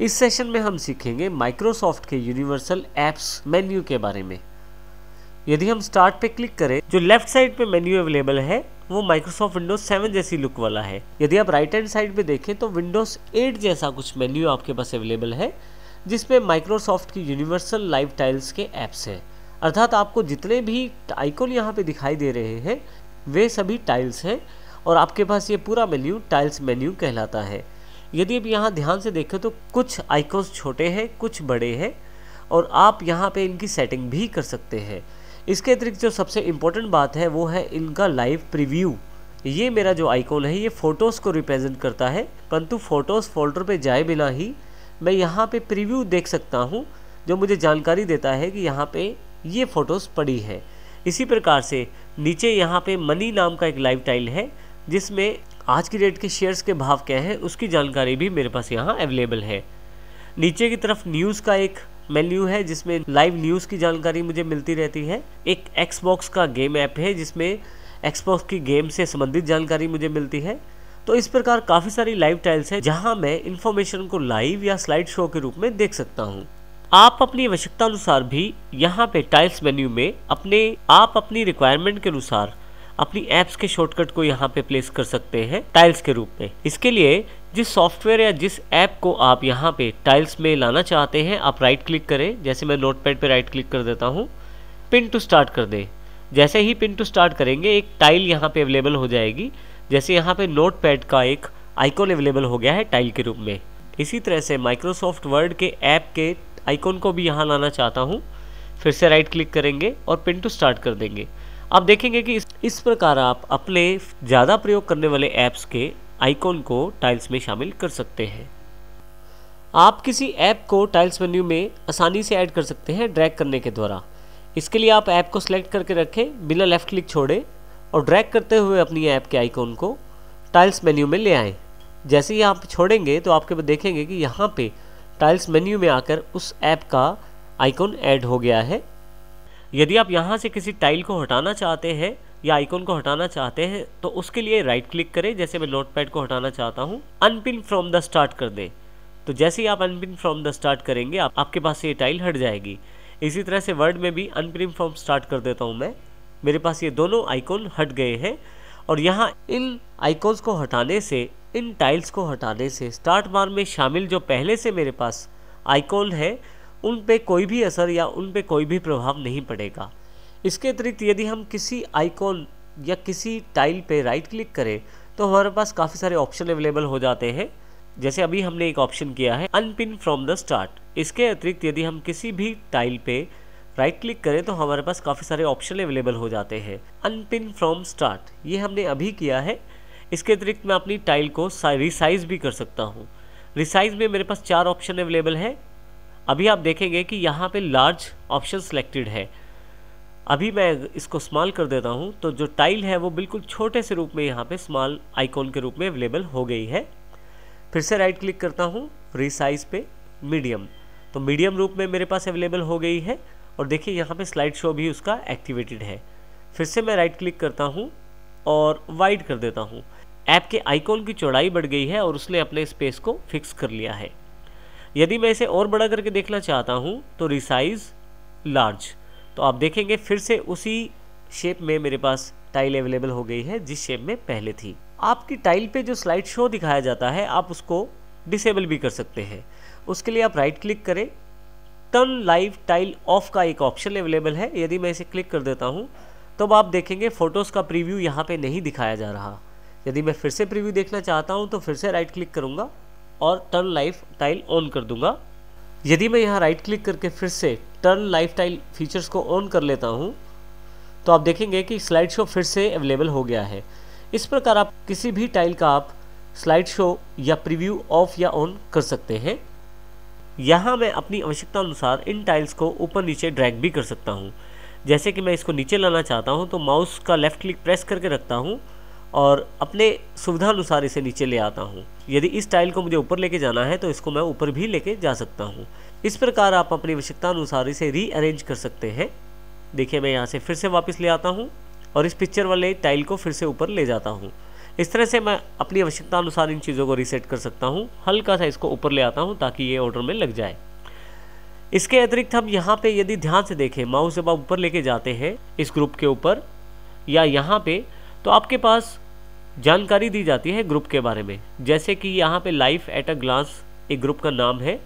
इस सेशन में हम सीखेंगे माइक्रोसॉफ्ट के यूनिवर्सल एप्स मेन्यू के बारे में। यदि हम स्टार्ट पे क्लिक करें, जो लेफ्ट साइड पे मेन्यू अवेलेबल है वो माइक्रोसॉफ्ट विंडोज 7 जैसी लुक वाला है। यदि आप राइट हैंड साइड पे देखें तो विंडोज 8 जैसा कुछ मेन्यू आपके पास अवेलेबल है, जिसमें माइक्रोसॉफ्ट की यूनिवर्सल लाइव टाइल्स के एप्स हैं। अर्थात आपको जितने भी आइकॉन यहाँ पे दिखाई दे रहे हैं वे सभी टाइल्स हैं और आपके पास ये पूरा मेन्यू टाइल्स मेन्यू कहलाता है। यदि आप यहाँ ध्यान से देखें तो कुछ आइकॉन्स छोटे हैं, कुछ बड़े हैं और आप यहाँ पे इनकी सेटिंग भी कर सकते हैं। इसके अतिरिक्त जो सबसे इम्पोर्टेंट बात है वो है इनका लाइव प्रीव्यू। ये मेरा जो आइकॉन है ये फ़ोटोज़ को रिप्रेजेंट करता है, परंतु फ़ोटोज़ फोल्डर पे जाए बिना ही मैं यहाँ पे प्रीव्यू देख सकता हूँ, जो मुझे जानकारी देता है कि यहाँ पे ये फ़ोटोज़ पड़ी है। इसी प्रकार से नीचे यहाँ पे मनी नाम का एक लाइव टाइल है, जिसमें आज की डेट के शेयर्स के भाव क्या हैं उसकी जानकारी भी मेरे पास यहाँ अवेलेबल है। नीचे की तरफ न्यूज़ का एक मेन्यू है, जिसमें लाइव न्यूज़ की जानकारी मुझे मिलती रहती है। एक एक्सबॉक्स का गेम ऐप है, जिसमें एक्सबॉक्स की गेम से संबंधित जानकारी मुझे मिलती है। तो इस प्रकार काफ़ी सारी लाइव टाइल्स हैं जहाँ मैं इन्फॉर्मेशन को लाइव या स्लाइड शो के रूप में देख सकता हूँ। आप अपनी आवश्यकता अनुसार भी यहाँ पे टाइल्स मेन्यू में अपनी रिक्वायरमेंट के अनुसार अपनी ऐप्स के शॉर्टकट को यहाँ पे प्लेस कर सकते हैं टाइल्स के रूप में। इसके लिए जिस सॉफ्टवेयर या जिस ऐप को आप यहाँ पे टाइल्स में लाना चाहते हैं, आप राइट क्लिक करें। जैसे मैं नोटपैड पे राइट क्लिक कर देता हूँ, पिन टू स्टार्ट कर दें। जैसे ही पिन टू स्टार्ट करेंगे एक टाइल यहाँ पे अवेलेबल हो जाएगी। जैसे यहाँ पे नोटपैड का एक आइकॉन अवेलेबल हो गया है टाइल के रूप में। इसी तरह से माइक्रोसॉफ्ट वर्ड के ऐप के आइकॉन को भी यहाँ लाना चाहता हूँ, फिर से राइट क्लिक करेंगे और पिन टू स्टार्ट कर देंगे। आप देखेंगे कि इस प्रकार आप अपने ज़्यादा प्रयोग करने वाले ऐप्स के आइकॉन को टाइल्स में शामिल कर सकते हैं। आप किसी ऐप को टाइल्स मेन्यू में आसानी से ऐड कर सकते हैं ड्रैग करने के द्वारा। इसके लिए आप ऐप को सिलेक्ट करके रखें, बिना लेफ्ट क्लिक छोड़े और ड्रैग करते हुए अपनी ऐप के आइकॉन को टाइल्स मेन्यू में ले आएँ। जैसे ही आप छोड़ेंगे तो आपके देखेंगे कि यहाँ पे टाइल्स मेन्यू में आकर उस ऐप का आइकॉन ऐड हो गया है। यदि आप यहाँ से किसी टाइल को हटाना चाहते हैं या आइकॉन को हटाना चाहते हैं तो उसके लिए राइट क्लिक करें। जैसे मैं नोटपैड को हटाना चाहता हूँ, अनपिन फ्रॉम द स्टार्ट कर दें। तो जैसे ही आप अनपिन फ्रॉम द स्टार्ट करेंगे आपके पास ये टाइल हट जाएगी। इसी तरह से वर्ड में भी अनपिन फ्रॉम स्टार्ट कर देता हूँ मैं, मेरे पास ये दोनों आइकॉन हट गए हैं। और यहाँ इन आइकॉन्स को हटाने से, इन टाइल्स को हटाने से स्टार्ट बार में शामिल जो पहले से मेरे पास आइकॉन है उन पे कोई भी असर या उन पे कोई भी प्रभाव नहीं पड़ेगा। इसके अतिरिक्त यदि हम किसी आइकॉन या किसी टाइल पे राइट क्लिक करें तो हमारे पास काफ़ी सारे ऑप्शन अवेलेबल हो जाते हैं। जैसे अभी हमने एक ऑप्शन किया है अनपिन फ्रॉम द स्टार्ट। इसके अतिरिक्त यदि हम किसी भी टाइल पे राइट क्लिक करें तो हमारे पास काफ़ी सारे ऑप्शन अवेलेबल हो जाते हैं। अनपिन फ्रॉम स्टार्ट ये हमने अभी किया है। इसके अतिरिक्त मैं अपनी टाइल को रिसाइज भी कर सकता हूँ। रिसाइज में मेरे पास 4 ऑप्शन अवेलेबल है। अभी आप देखेंगे कि यहाँ पे लार्ज ऑप्शन सिलेक्टेड है। अभी मैं इसको स्मॉल कर देता हूँ तो जो टाइल है वो बिल्कुल छोटे से रूप में यहाँ पे स्मॉल आइकॉन के रूप में अवेलेबल हो गई है। फिर से राइट क्लिक करता हूँ रिसाइज पे, मीडियम, तो मीडियम रूप में मेरे पास अवेलेबल हो गई है। और देखिए यहाँ पे स्लाइड शो भी उसका एक्टिवेटेड है। फिर से मैं राइट क्लिक करता हूँ और वाइड कर देता हूँ। ऐप के आइकॉन की चौड़ाई बढ़ गई है और उसने अपने स्पेस को फिक्स कर लिया है। यदि मैं इसे और बड़ा करके देखना चाहता हूँ तो रिसाइज लार्ज, तो आप देखेंगे फिर से उसी शेप में मेरे पास टाइल अवेलेबल हो गई है जिस शेप में पहले थी। आपकी टाइल पे जो स्लाइड शो दिखाया जाता है आप उसको डिसेबल भी कर सकते हैं। उसके लिए आप राइट क्लिक करें, टर्न लाइव टाइल ऑफ का एक ऑप्शन अवेलेबल है। यदि मैं इसे क्लिक कर देता हूँ तो आप देखेंगे फ़ोटोज़ का प्रीव्यू यहाँ पे नहीं दिखाया जा रहा। यदि मैं फिर से प्रीव्यू देखना चाहता हूँ तो फिर से राइट क्लिक करूँगा और टर्न लाइव टाइल ऑन कर दूंगा। यदि मैं यहाँ राइट क्लिक करके फिर से टर्न लाइव टाइल फीचर्स को ऑन कर लेता हूँ तो आप देखेंगे कि स्लाइड शो फिर से अवेलेबल हो गया है। इस प्रकार आप किसी भी टाइल का आप स्लाइड शो या प्रीव्यू ऑफ या ऑन कर सकते हैं। यहाँ मैं अपनी आवश्यकता अनुसार इन टाइल्स को ऊपर नीचे ड्रैग भी कर सकता हूँ। जैसे कि मैं इसको नीचे लाना चाहता हूँ तो माउस का लेफ्ट क्लिक प्रेस करके रखता हूँ और अपने सुविधा अनुसार इसे नीचे ले आता हूँ। यदि इस टाइल को मुझे ऊपर लेके जाना है तो इसको मैं ऊपर भी लेके जा सकता हूँ। इस प्रकार आप अपनी आवश्यकता अनुसार इसे रीअरेंज कर सकते हैं। देखिए मैं यहाँ से फिर से वापस ले आता हूँ और इस पिक्चर वाले टाइल को फिर से ऊपर ले जाता हूँ। इस तरह से मैं अपनी आवश्यकता अनुसार इन चीज़ों को रीसेट कर सकता हूँ। हल्का सा इसको ऊपर ले आता हूँ ताकि ये ऑर्डर में लग जाए। इसके अतिरिक्त हम यहाँ पे यदि ध्यान से देखें, माउस जब आप ऊपर लेके जाते हैं इस ग्रुप के ऊपर या यहाँ पे, तो आपके पास जानकारी दी जाती है ग्रुप के बारे में। जैसे कि यहाँ पे लाइफ एट अ ग्लांस एक ग्रुप का नाम है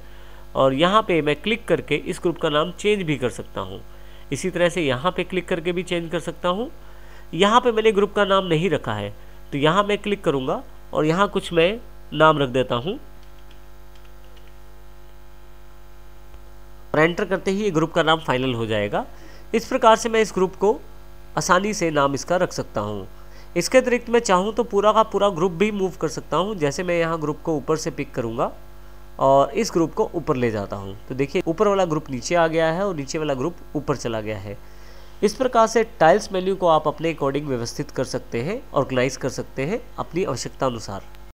और यहाँ पे मैं क्लिक करके इस ग्रुप का नाम चेंज भी कर सकता हूँ। इसी तरह से यहाँ पे क्लिक करके भी चेंज कर सकता हूँ। यहाँ पे मैंने ग्रुप का नाम नहीं रखा है तो यहाँ मैं क्लिक करूँगा और यहाँ कुछ मैं नाम रख देता हूँ और एंटर करते ही ये ग्रुप का नाम फाइनल हो जाएगा। इस प्रकार से मैं इस ग्रुप को आसानी से नाम इसका रख सकता हूँ। इसके अतिरिक्त मैं चाहूँ तो पूरा का पूरा ग्रुप भी मूव कर सकता हूँ। जैसे मैं यहाँ ग्रुप को ऊपर से पिक करूँगा और इस ग्रुप को ऊपर ले जाता हूँ तो देखिए ऊपर वाला ग्रुप नीचे आ गया है और नीचे वाला ग्रुप ऊपर चला गया है। इस प्रकार से टाइल्स मेन्यू को आप अपने अकॉर्डिंग व्यवस्थित कर सकते हैं, ऑर्गेनाइज कर सकते हैं अपनी आवश्यकता अनुसार।